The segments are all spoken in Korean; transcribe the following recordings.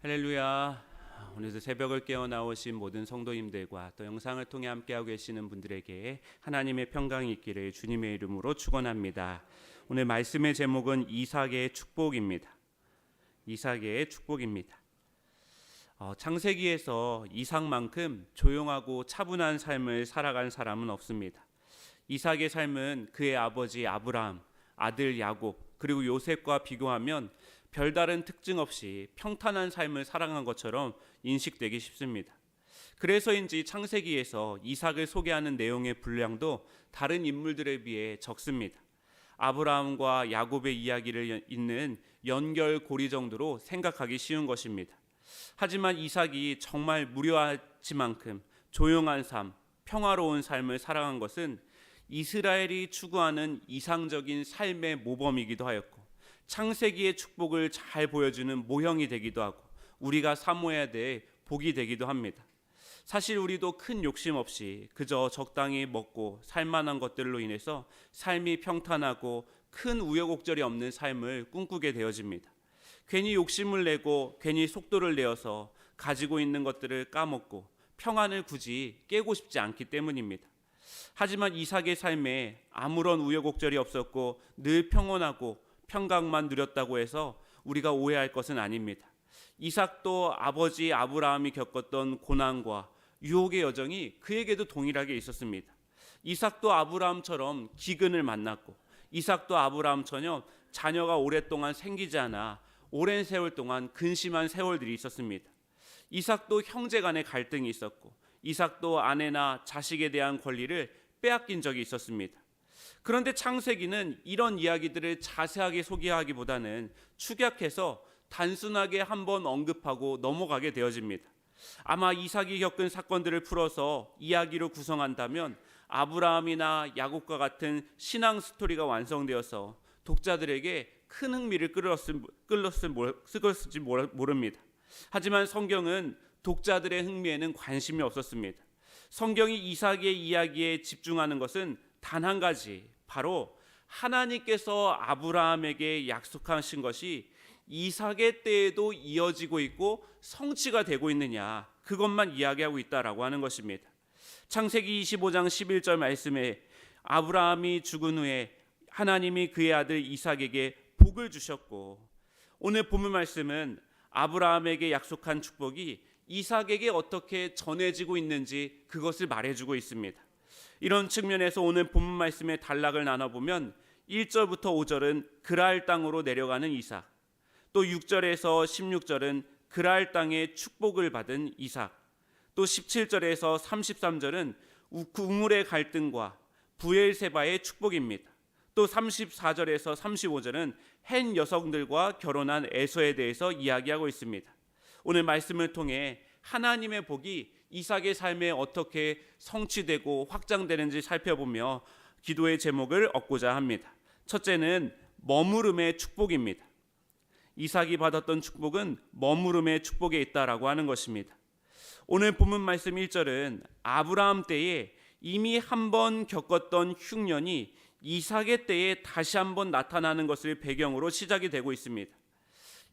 할렐루야. 오늘도 새벽을 깨어 나오신 모든 성도님들과 또 영상을 통해 함께하고 계시는 분들에게 하나님의 평강이 있기를 주님의 이름으로 축원합니다. 오늘 말씀의 제목은 이삭의 축복입니다. 이삭의 축복입니다. 창세기에서 이삭만큼 조용하고 차분한 삶을 살아간 사람은 없습니다. 이삭의 삶은 그의 아버지 아브라함, 아들 야곱, 그리고 요셉과 비교하면 별다른 특징 없이 평탄한 삶을 살아간 것처럼 인식되기 쉽습니다. 그래서인지 창세기에서 이삭을 소개하는 내용의 분량도 다른 인물들에 비해 적습니다. 아브라함과 야곱의 이야기를 잇는 연결고리 정도로 생각하기 쉬운 것입니다. 하지만 이삭이 정말 무료하지만큼 조용한 삶, 평화로운 삶을 살아간 것은 이스라엘이 추구하는 이상적인 삶의 모범이기도 하였고 창세기의 축복을 잘 보여주는 모형이 되기도 하고 우리가 사모해야 될 복이 되기도 합니다. 사실 우리도 큰 욕심 없이 그저 적당히 먹고 살만한 것들로 인해서 삶이 평탄하고 큰 우여곡절이 없는 삶을 꿈꾸게 되어집니다. 괜히 욕심을 내고 괜히 속도를 내어서 가지고 있는 것들을 까먹고 평안을 굳이 깨고 싶지 않기 때문입니다. 하지만 이삭의 삶에 아무런 우여곡절이 없었고 늘 평온하고 평강만 누렸다고 해서 우리가 오해할 것은 아닙니다. 이삭도 아버지 아브라함이 겪었던 고난과 유혹의 여정이 그에게도 동일하게 있었습니다. 이삭도 아브라함처럼 기근을 만났고 이삭도 아브라함처럼 자녀가 오랫동안 생기지 않아 오랜 세월 동안 근심한 세월들이 있었습니다. 이삭도 형제 간의 갈등이 있었고 이삭도 아내나 자식에 대한 권리를 빼앗긴 적이 있었습니다. 그런데 창세기는 이런 이야기들을 자세하게 소개하기보다는 축약해서 단순하게 한번 언급하고 넘어가게 되어집니다. 아마 이삭이 겪은 사건들을 풀어서 이야기로 구성한다면 아브라함이나 야곱과 같은 신앙 스토리가 완성되어서 독자들에게 큰 흥미를 끌었을지 모릅니다. 하지만 성경은 독자들의 흥미에는 관심이 없었습니다. 성경이 이삭의 이야기에 집중하는 것은 단 한 가지, 바로 하나님께서 아브라함에게 약속하신 것이 이삭의 때에도 이어지고 있고 성취가 되고 있느냐, 그것만 이야기하고 있다라고 하는 것입니다. 창세기 25장 11절 말씀에 아브라함이 죽은 후에 하나님이 그의 아들 이삭에게 복을 주셨고, 오늘 본문 말씀은 아브라함에게 약속한 축복이 이삭에게 어떻게 전해지고 있는지 그것을 말해주고 있습니다. 이런 측면에서 오늘 본문 말씀의 단락을 나눠보면 1절부터 5절은 그랄 땅으로 내려가는 이삭, 또 6절에서 16절은 그랄 땅의 축복을 받은 이삭, 또 17절에서 33절은 우물의 갈등과 부엘세바의 축복입니다. 또 34절에서 35절은 헨 여성들과 결혼한 에서에 대해서 이야기하고 있습니다. 오늘 말씀을 통해 하나님의 복이 이삭의 삶에 어떻게 성취되고 확장되는지 살펴보며 기도의 제목을 얻고자 합니다. 첫째는 머무름의 축복입니다. 이삭이 받았던 축복은 머무름의 축복에 있다라고 하는 것입니다. 오늘 본문 말씀 1절은 아브라함 때에 이미 한번 겪었던 흉년이 이삭의 때에 다시 한번 나타나는 것을 배경으로 시작이 되고 있습니다.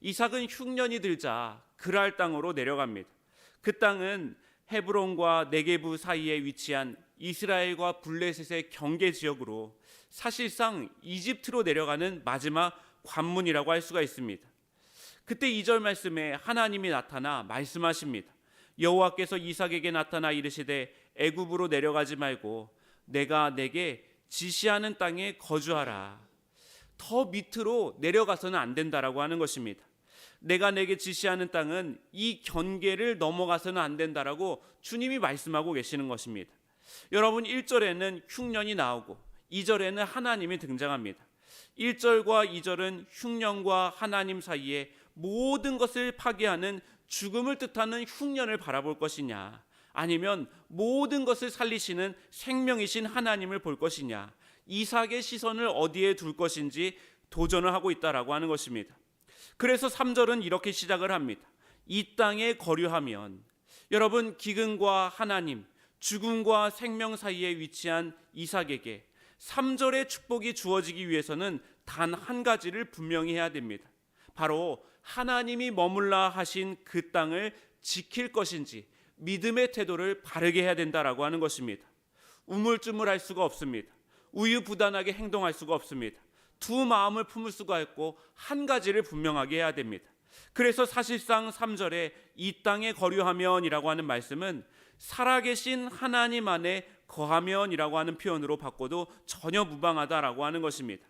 이삭은 흉년이 들자 그랄 땅으로 내려갑니다. 그 땅은 헤브론과 네게부 사이에 위치한 이스라엘과 블레셋의 경계 지역으로 사실상 이집트로 내려가는 마지막 관문이라고 할 수가 있습니다. 그때 2절 말씀에 하나님이 나타나 말씀하십니다. 여호와께서 이삭에게 나타나 이르시되 애굽으로 내려가지 말고 내가 내게 지시하는 땅에 거주하라. 더 밑으로 내려가서는 안 된다라고 하는 것입니다. 내가 내게 지시하는 땅은 이 경계를 넘어가서는 안 된다라고 주님이 말씀하고 계시는 것입니다. 여러분, 1절에는 흉년이 나오고 2절에는 하나님이 등장합니다. 1절과 2절은 흉년과 하나님 사이에 모든 것을 파괴하는 죽음을 뜻하는 흉년을 바라볼 것이냐, 아니면 모든 것을 살리시는 생명이신 하나님을 볼 것이냐, 이삭의 시선을 어디에 둘 것인지 도전을 하고 있다라고 하는 것입니다. 그래서 3절은 이렇게 시작을 합니다. 이 땅에 거류하면, 여러분, 기근과 하나님, 죽음과 생명 사이에 위치한 이삭에게 3절의 축복이 주어지기 위해서는 단 한 가지를 분명히 해야 됩니다. 바로 하나님이 머물라 하신 그 땅을 지킬 것인지 믿음의 태도를 바르게 해야 된다라고 하는 것입니다. 우물쭈물할 수가 없습니다. 우유부단하게 행동할 수가 없습니다. 두 마음을 품을 수가 있고 한 가지를 분명하게 해야 됩니다. 그래서 사실상 3절에 이 땅에 거류하면이라고 하는 말씀은 살아계신 하나님 안에 거하면이라고 하는 표현으로 바꿔도 전혀 무방하다라고 하는 것입니다.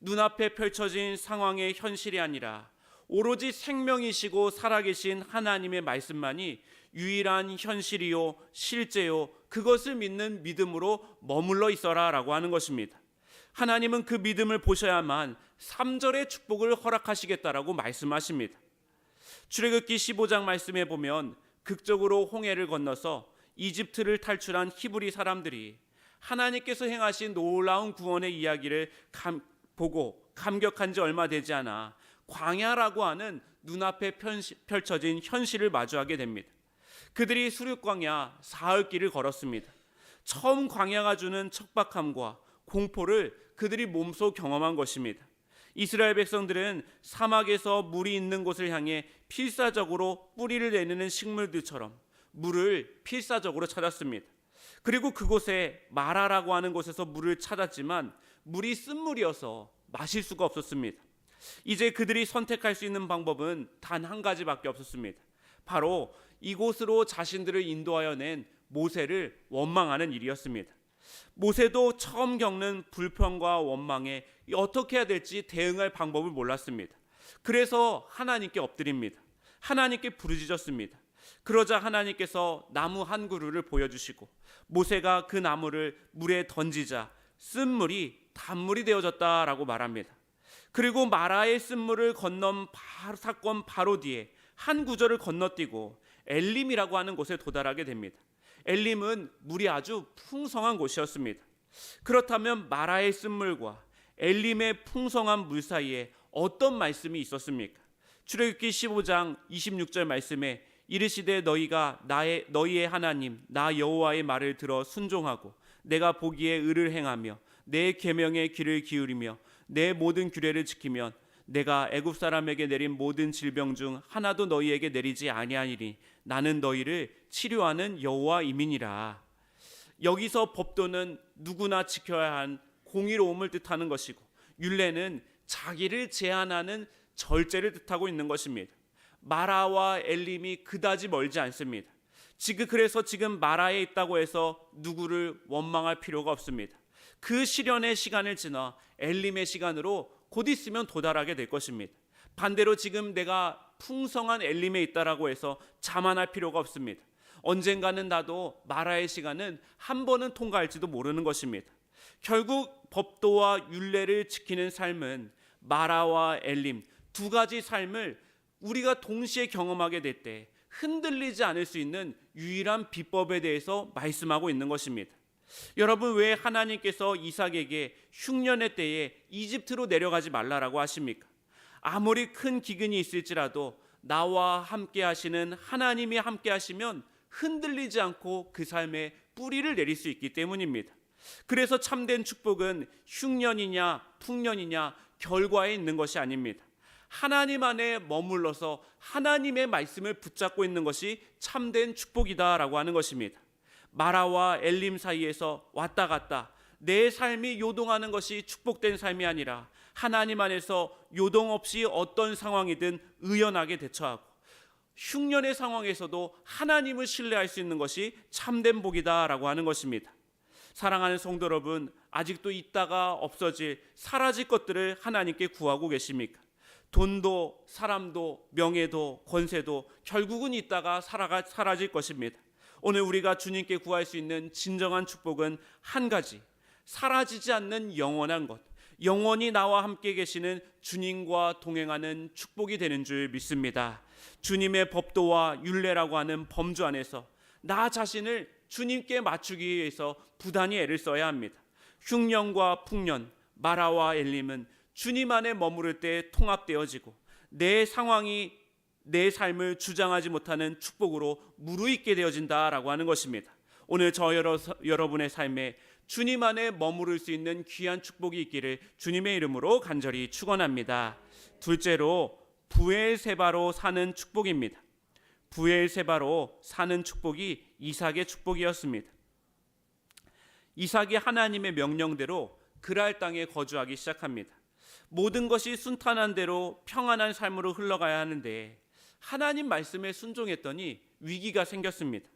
눈앞에 펼쳐진 상황의 현실이 아니라 오로지 생명이시고 살아계신 하나님의 말씀만이 유일한 현실이요 실제요 그것을 믿는 믿음으로 머물러 있어라 라고 하는 것입니다. 하나님은 그 믿음을 보셔야만 3절의 축복을 허락하시겠다라고 말씀하십니다. 출애굽기 15장 말씀에 보면 극적으로 홍해를 건너서 이집트를 탈출한 히브리 사람들이 하나님께서 행하신 놀라운 구원의 이야기를 보고 감격한 지 얼마 되지 않아 광야라고 하는 눈앞에 펼쳐진 현실을 마주하게 됩니다. 그들이 수륙광야 사흘 길을 걸었습니다. 처음 광야가 주는 척박함과 공포를 그들이 몸소 경험한 것입니다. 이스라엘 백성들은 사막에서 물이 있는 곳을 향해 필사적으로 뿌리를 내리는 식물들처럼 물을 필사적으로 찾았습니다. 그리고 그곳에 마라라고 하는 곳에서 물을 찾았지만 물이 쓴물이어서 마실 수가 없었습니다. 이제 그들이 선택할 수 있는 방법은 단 한 가지밖에 없었습니다. 바로 이곳으로 자신들을 인도하여 낸 모세를 원망하는 일이었습니다. 모세도 처음 겪는 불평과 원망에 어떻게 해야 될지 대응할 방법을 몰랐습니다. 그래서 하나님께 엎드립니다. 하나님께 부르짖었습니다. 그러자 하나님께서 나무 한 그루를 보여주시고 모세가 그 나무를 물에 던지자 쓴물이 단물이 되어졌다라고 말합니다. 그리고 마라의 쓴물을 건넌 사건 바로 뒤에 한 구절을 건너뛰고 엘림이라고 하는 곳에 도달하게 됩니다. 엘림은 물이 아주 풍성한 곳이었습니다. 그렇다면 마라의 쓴물과 엘림의 풍성한 물 사이에 어떤 말씀이 있었습니까? 출애굽기 15장 26절 말씀에 이르시되 너희가 너희의 하나님 나 여호와의 말을 들어 순종하고 내가 보기에 의를 행하며 내 계명에 귀를 기울이며 내 모든 규례를 지키면 내가 애굽 사람에게 내린 모든 질병 중 하나도 너희에게 내리지 아니하니니 나는 너희를 치료하는 여호와임이니라. 여기서 법도는 누구나 지켜야 한 공의로움을 뜻하는 것이고 율례는 자기를 제한하는 절제를 뜻하고 있는 것입니다. 마라와 엘림이 그다지 멀지 않습니다. 그래서 지금 마라에 있다고 해서 누구를 원망할 필요가 없습니다. 그 시련의 시간을 지나 엘림의 시간으로 곧 있으면 도달하게 될 것입니다. 반대로 지금 내가 풍성한 엘림에 있다라고 해서 자만할 필요가 없습니다. 언젠가는 나도 마라의 시간은 한 번은 통과할지도 모르는 것입니다. 결국 법도와 율례를 지키는 삶은 마라와 엘림 두 가지 삶을 우리가 동시에 경험하게 될 때 흔들리지 않을 수 있는 유일한 비법에 대해서 말씀하고 있는 것입니다. 여러분, 왜 하나님께서 이삭에게 흉년의 때에 이집트로 내려가지 말라라고 하십니까? 아무리 큰 기근이 있을지라도 나와 함께 하시는 하나님이 함께 하시면 흔들리지 않고 그 삶에 뿌리를 내릴 수 있기 때문입니다. 그래서 참된 축복은 흉년이냐 풍년이냐 결과에 있는 것이 아닙니다. 하나님 안에 머물러서 하나님의 말씀을 붙잡고 있는 것이 참된 축복이다라고 하는 것입니다. 마라와 엘림 사이에서 왔다 갔다 내 삶이 요동하는 것이 축복된 삶이 아니라 하나님 안에서 요동 없이 어떤 상황이든 의연하게 대처하고 흉년의 상황에서도 하나님을 신뢰할 수 있는 것이 참된 복이다라고 하는 것입니다. 사랑하는 성도 여러분, 아직도 있다가 없어질 사라질 것들을 하나님께 구하고 계십니까? 돈도 사람도 명예도 권세도 결국은 있다가 사라질 것입니다. 오늘 우리가 주님께 구할 수 있는 진정한 축복은 한 가지, 사라지지 않는 영원한 것, 영원히 나와 함께 계시는 주님과 동행하는 축복이 되는 줄 믿습니다. 주님의 법도와 율례라고 하는 범주 안에서 나 자신을 주님께 맞추기 위해서 부단히 애를 써야 합니다. 흉년과 풍년, 마라와 엘림은 주님 안에 머무를 때 통합되어지고 내 상황이 내 삶을 주장하지 못하는 축복으로 무르익게 되어진다라고 하는 것입니다. 오늘 여러분의 삶에 주님 안에 머무를 수 있는 귀한 축복이 있기를 주님의 이름으로 간절히 축원합니다. 둘째로 부엘세바로 사는 축복입니다. 부엘세바로 사는 축복이 이삭의 축복이었습니다. 이삭이 하나님의 명령대로 그랄 땅에 거주하기 시작합니다. 모든 것이 순탄한 대로 평안한 삶으로 흘러가야 하는데 하나님 말씀에 순종했더니 위기가 생겼습니다.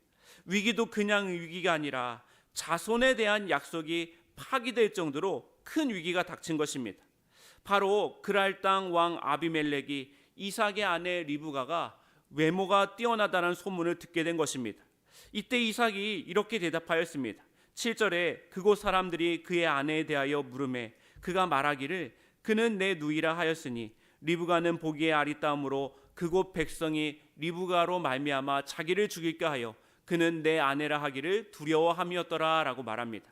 위기도 그냥 위기가 아니라 자손에 대한 약속이 파기될 정도로 큰 위기가 닥친 것입니다. 바로 그랄 땅 왕 아비멜렉이 이삭의 아내 리브가가 외모가 뛰어나다는 소문을 듣게 된 것입니다. 이때 이삭이 이렇게 대답하였습니다. 7절에 그곳 사람들이 그의 아내에 대하여 물으매 그가 말하기를 그는 내 누이라 하였으니 리브가는 보기에 아리따움으로 그곳 백성이 리브가로 말미암아 자기를 죽일까 하여 그는 내 아내라 하기를 두려워함이었더라 라고 말합니다.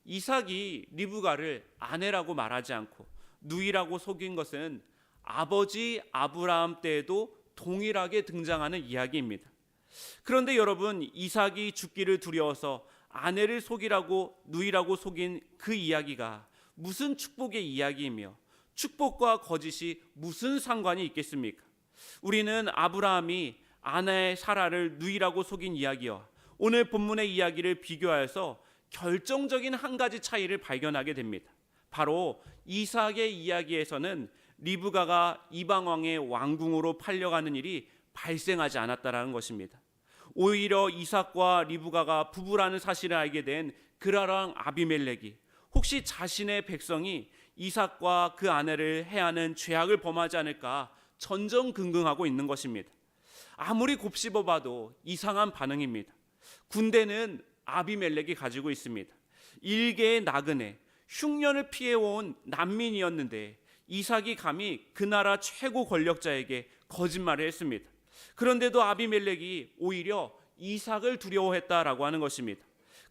이삭이 리브가를 아내라고 말하지 않고 누이라고 속인 것은 아버지 아브라함 때에도 동일하게 등장하는 이야기입니다. 그런데 여러분, 이삭이 죽기를 두려워서 아내를 속이라고 누이라고 속인 그 이야기가 무슨 축복의 이야기이며 축복과 거짓이 무슨 상관이 있겠습니까? 우리는 아브라함이 아내 사라를 누이라고 속인 이야기와 오늘 본문의 이야기를 비교하여서 결정적인 한 가지 차이를 발견하게 됩니다. 바로 이삭의 이야기에서는 리브가가 이방 왕의 왕궁으로 팔려가는 일이 발생하지 않았다라는 것입니다. 오히려 이삭과 리브가가 부부라는 사실을 알게 된 그랄 왕 아비멜렉이 혹시 자신의 백성이 이삭과 그 아내를 해하는 죄악을 범하지 않을까 전전긍긍하고 있는 것입니다. 아무리 곱씹어봐도 이상한 반응입니다. 군대는 아비멜렉이 가지고 있습니다. 일개의 나그네, 흉년을 피해온 난민이었는데 이삭이 감히 그 나라 최고 권력자에게 거짓말을 했습니다. 그런데도 아비멜렉이 오히려 이삭을 두려워했다라고 하는 것입니다.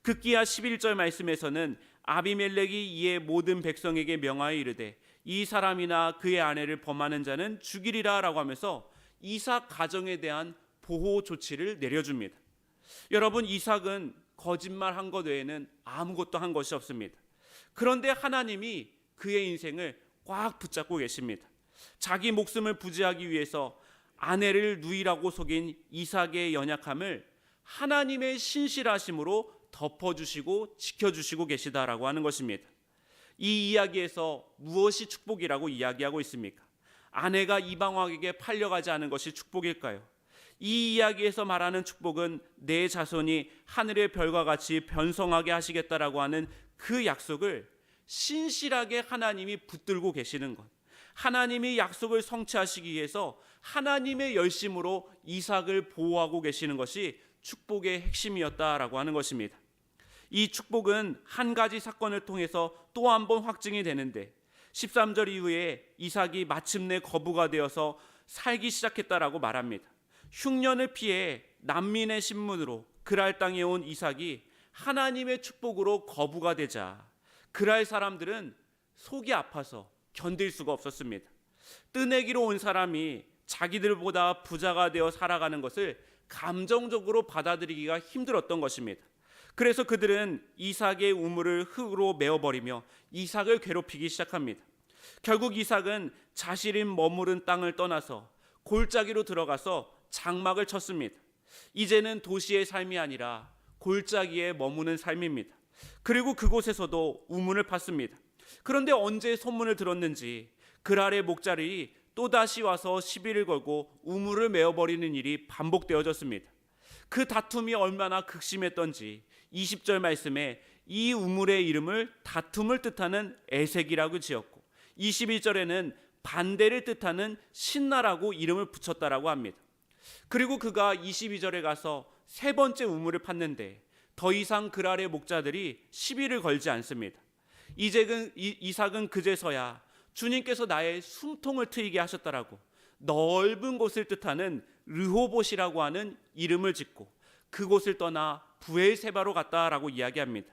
극기야 11절 말씀에서는 아비멜렉이 이에 모든 백성에게 명하여 이르되 이 사람이나 그의 아내를 범하는 자는 죽이리라 라고 하면서 이삭 가정에 대한 보호 조치를 내려줍니다. 여러분, 이삭은 거짓말한 것 외에는 아무것도 한 것이 없습니다. 그런데 하나님이 그의 인생을 꽉 붙잡고 계십니다. 자기 목숨을 부지하기 위해서 아내를 누이라고 속인 이삭의 연약함을 하나님의 신실하심으로 덮어주시고 지켜주시고 계시다라고 하는 것입니다. 이 이야기에서 무엇이 축복이라고 이야기하고 있습니까? 아내가 이방왕에게 팔려가지 않은 것이 축복일까요? 이 이야기에서 말하는 축복은 내 자손이 하늘의 별과 같이 번성하게 하시겠다라고 하는 그 약속을 신실하게 하나님이 붙들고 계시는 것, 하나님이 약속을 성취하시기 위해서 하나님의 열심으로 이삭을 보호하고 계시는 것이 축복의 핵심이었다라고 하는 것입니다. 이 축복은 한 가지 사건을 통해서 또 한 번 확증이 되는데 13절 이후에 이삭이 마침내 거부가 되어서 살기 시작했다라고 말합니다. 흉년을 피해 난민의 신분으로 그랄 땅에 온 이삭이 하나님의 축복으로 거부가 되자 그랄 사람들은 속이 아파서 견딜 수가 없었습니다. 뜨내기로 온 사람이 자기들보다 부자가 되어 살아가는 것을 감정적으로 받아들이기가 힘들었던 것입니다. 그래서 그들은 이삭의 우물을 흙으로 메워버리며 이삭을 괴롭히기 시작합니다. 결국 이삭은 자신이 머무른 땅을 떠나서 골짜기로 들어가서 장막을 쳤습니다. 이제는 도시의 삶이 아니라 골짜기에 머무는 삶입니다. 그리고 그곳에서도 우문을 팠습니다. 그런데 언제 소문을 들었는지 그랄의 목자들이 또다시 와서 시비를 걸고 우물을 메워버리는 일이 반복되어졌습니다. 그 다툼이 얼마나 극심했던지 20절 말씀에 이 우물의 이름을 다툼을 뜻하는 에색이라고 지었고 21절에는 반대를 뜻하는 신나라고 이름을 붙였다라고 합니다. 그리고 그가 22절에 가서 세 번째 우물을 팠는데 더 이상 그랄의 목자들이 시비를 걸지 않습니다. 이삭은 그제서야 주님께서 나의 숨통을 트이게 하셨다라고 넓은 곳을 뜻하는 르호봇이라고 하는 이름을 짓고 그곳을 떠나 부엘세바로 갔다라고 이야기합니다.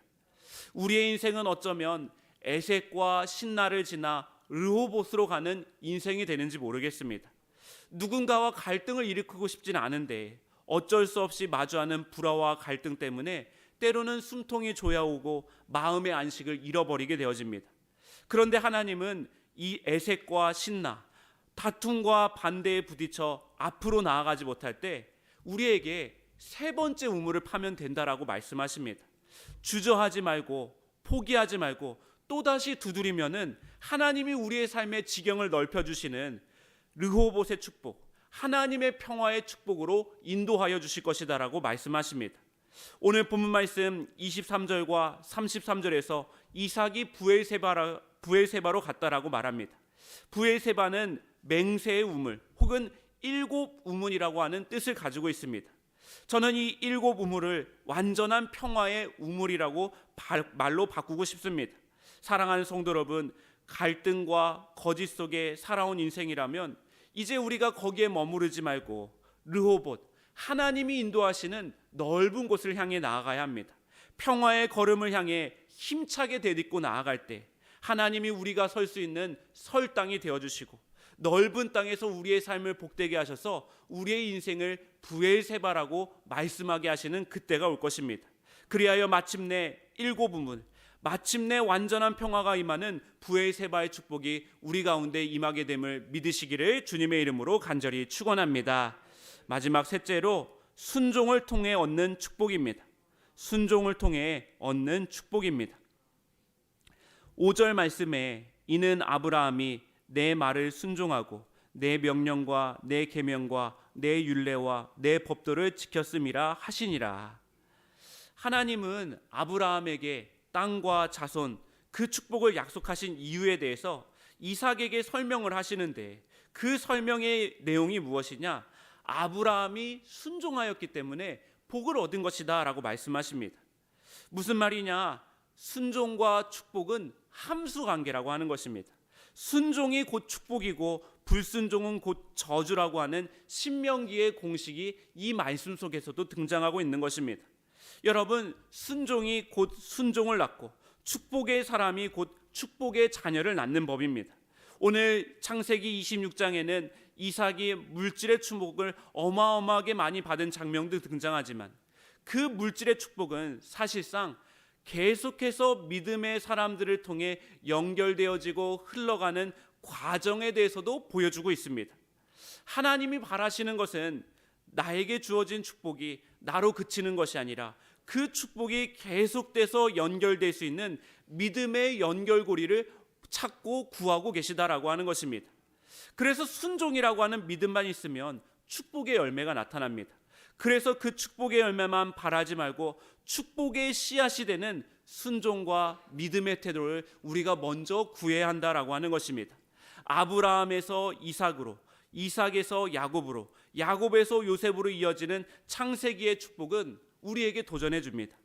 우리의 인생은 어쩌면 에색과 신나를 지나 르호봇으로 가는 인생이 되는지 모르겠습니다. 누군가와 갈등을 일으키고 싶진 않은데 어쩔 수 없이 마주하는 불화와 갈등 때문에 때로는 숨통이 조여오고 마음의 안식을 잃어버리게 되어집니다. 그런데 하나님은 이 에색과 신나, 다툼과 반대에 부딪혀 앞으로 나아가지 못할 때 우리에게 세 번째 우물을 파면 된다라고 말씀하십니다. 주저하지 말고 포기하지 말고 또다시 두드리면은 하나님이 우리의 삶의 지경을 넓혀주시는 르호봇의 축복, 하나님의 평화의 축복으로 인도하여 주실 것이다라고 말씀하십니다. 오늘 본문 말씀 23절과 33절에서 이삭이 부엘세바로 갔다라고 말합니다. 부엘세바는 맹세의 우물 혹은 일곱 우문이라고 하는 뜻을 가지고 있습니다. 저는 이 일곱 우물을 완전한 평화의 우물이라고 말로 바꾸고 싶습니다. 사랑하는 성도 여러분, 갈등과 거짓 속에 살아온 인생이라면 이제 우리가 거기에 머무르지 말고 르호봇, 하나님이 인도하시는 넓은 곳을 향해 나아가야 합니다. 평화의 걸음을 향해 힘차게 대딛고 나아갈 때 하나님이 우리가 설 수 있는 설 땅이 되어주시고 넓은 땅에서 우리의 삶을 복되게 하셔서 우리의 인생을 부엘세바라고 말씀하게 하시는 그때가 올 것입니다. 그리하여 마침내 일곱 우문, 마침내 완전한 평화가 임하는 부엘세바의 축복이 우리 가운데 임하게 됨을 믿으시기를 주님의 이름으로 간절히 축원합니다. 마지막 셋째로 순종을 통해 얻는 축복입니다. 순종을 통해 얻는 축복입니다. 5절 말씀에 이는 아브라함이 내 말을 순종하고 내 명령과 내 계명과 내 율례와 내 법도를 지켰음이라 하시니라. 하나님은 아브라함에게 땅과 자손 그 축복을 약속하신 이유에 대해서 이삭에게 설명을 하시는데 그 설명의 내용이 무엇이냐? 아브라함이 순종하였기 때문에 복을 얻은 것이다 라고 말씀하십니다. 무슨 말이냐? 순종과 축복은 함수관계라고 하는 것입니다. 순종이 곧 축복이고 불순종은 곧 저주라고 하는 신명기의 공식이 이 말씀 속에서도 등장하고 있는 것입니다. 여러분, 순종이 곧 순종을 낳고 축복의 사람이 곧 축복의 자녀를 낳는 법입니다. 오늘 창세기 26장에는 이삭이 물질의 축복을 어마어마하게 많이 받은 장면도 등장하지만 그 물질의 축복은 사실상 계속해서 믿음의 사람들을 통해 연결되어지고 흘러가는 과정에 대해서도 보여주고 있습니다. 하나님이 바라시는 것은 나에게 주어진 축복이 나로 그치는 것이 아니라 그 축복이 계속돼서 연결될 수 있는 믿음의 연결고리를 찾고 구하고 계시다라고 하는 것입니다. 그래서 순종이라고 하는 믿음만 있으면 축복의 열매가 나타납니다. 그래서 그 축복의 열매만 바라지 말고 축복의 씨앗이 되는 순종과 믿음의 태도를 우리가 먼저 구해야 한다라고 하는 것입니다. 아브라함에서 이삭으로, 이삭에서 야곱으로, 야곱에서 요셉으로 이어지는 창세기의 축복은 우리에게 도전해 줍니다.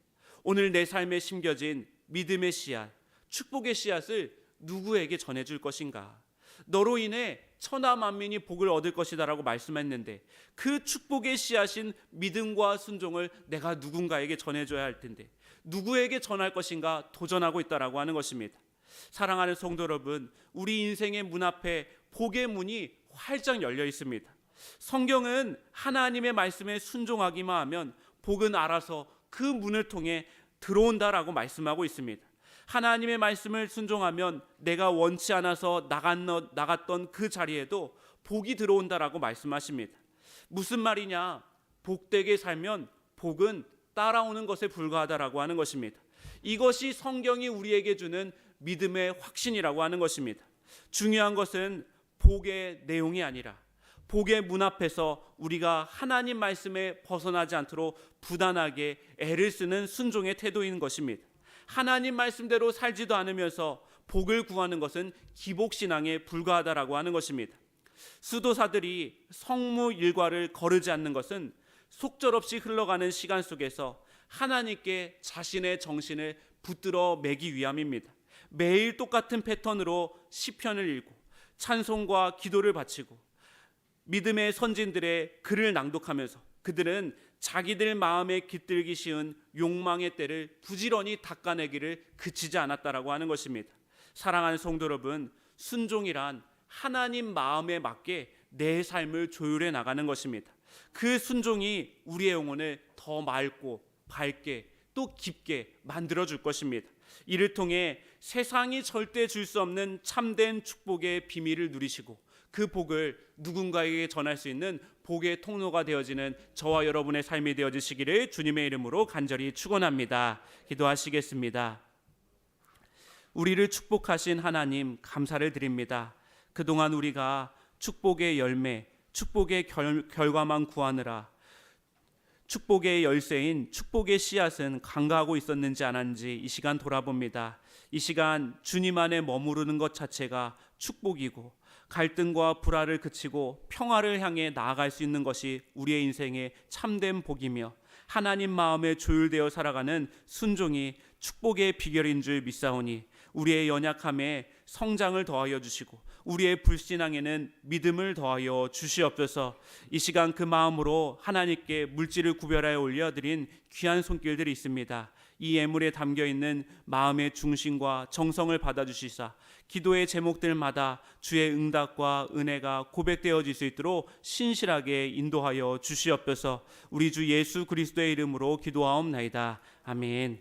오늘 내 삶에 심겨진 믿음의 씨앗, 축복의 씨앗을 누구에게 전해줄 것인가? 너로 인해 천하 만민이 복을 얻을 것이다라고 말씀했는데 그 축복의 씨앗인 믿음과 순종을 내가 누군가에게 전해줘야 할 텐데 누구에게 전할 것인가 도전하고 있다라고 하는 것입니다. 사랑하는 성도 여러분, 우리 인생의 문 앞에 복의 문이 활짝 열려 있습니다. 성경은 하나님의 말씀에 순종하기만 하면 복은 알아서 그 문을 통해 들어온다라고 말씀하고 있습니다. 하나님의 말씀을 순종하면 내가 원치 않아서 나갔던 그 자리에도 복이 들어온다라고 말씀하십니다. 무슨 말이냐? 복되게 살면 복은 따라오는 것에 불과하다라고 하는 것입니다. 이것이 성경이 우리에게 주는 믿음의 확신이라고 하는 것입니다. 중요한 것은 복의 내용이 아니라 복의 문 앞에서 우리가 하나님 말씀에 벗어나지 않도록 부단하게 애를 쓰는 순종의 태도인 것입니다. 하나님 말씀대로 살지도 않으면서 복을 구하는 것은 기복신앙에 불과하다라고 하는 것입니다. 수도사들이 성무 일과를 거르지 않는 것은 속절없이 흘러가는 시간 속에서 하나님께 자신의 정신을 붙들어 매기 위함입니다. 매일 똑같은 패턴으로 시편을 읽고 찬송과 기도를 바치고 믿음의 선진들의 글을 낭독하면서 그들은 자기들 마음에 깃들기 쉬운 욕망의 때를 부지런히 닦아내기를 그치지 않았다라고 하는 것입니다. 사랑하는 성도 여러분, 순종이란 하나님 마음에 맞게 내 삶을 조율해 나가는 것입니다. 그 순종이 우리의 영혼을 더 맑고 밝게 또 깊게 만들어 줄 것입니다. 이를 통해 세상이 절대 줄 수 없는 참된 축복의 비밀을 누리시고 그 복을 누군가에게 전할 수 있는 복의 통로가 되어지는 저와 여러분의 삶이 되어지시기를 주님의 이름으로 간절히 축원합니다. 기도하시겠습니다. 우리를 축복하신 하나님 감사를 드립니다. 그동안 우리가 축복의 열매, 축복의 결과만 구하느라 축복의 열쇠인 축복의 씨앗은 간과하고 있었는지 안 한지 이 시간 돌아봅니다. 이 시간 주님 안에 머무르는 것 자체가 축복이고 갈등과 불화를 그치고 평화를 향해 나아갈 수 있는 것이 우리의 인생의 참된 복이며 하나님 마음에 조율되어 살아가는 순종이 축복의 비결인 줄 믿사오니 우리의 연약함에 성장을 더하여 주시고 우리의 불신앙에는 믿음을 더하여 주시옵소서. 이 시간 그 마음으로 하나님께 물질을 구별하여 올려드린 귀한 손길들이 있습니다. 이 예물에 담겨있는 마음의 중심과 정성을 받아주시사 기도의 제목들마다 주의 응답과 은혜가 고백되어질 수 있도록 신실하게 인도하여 주시옵소서. 우리 주 예수 그리스도의 이름으로 기도하옵나이다. 아멘.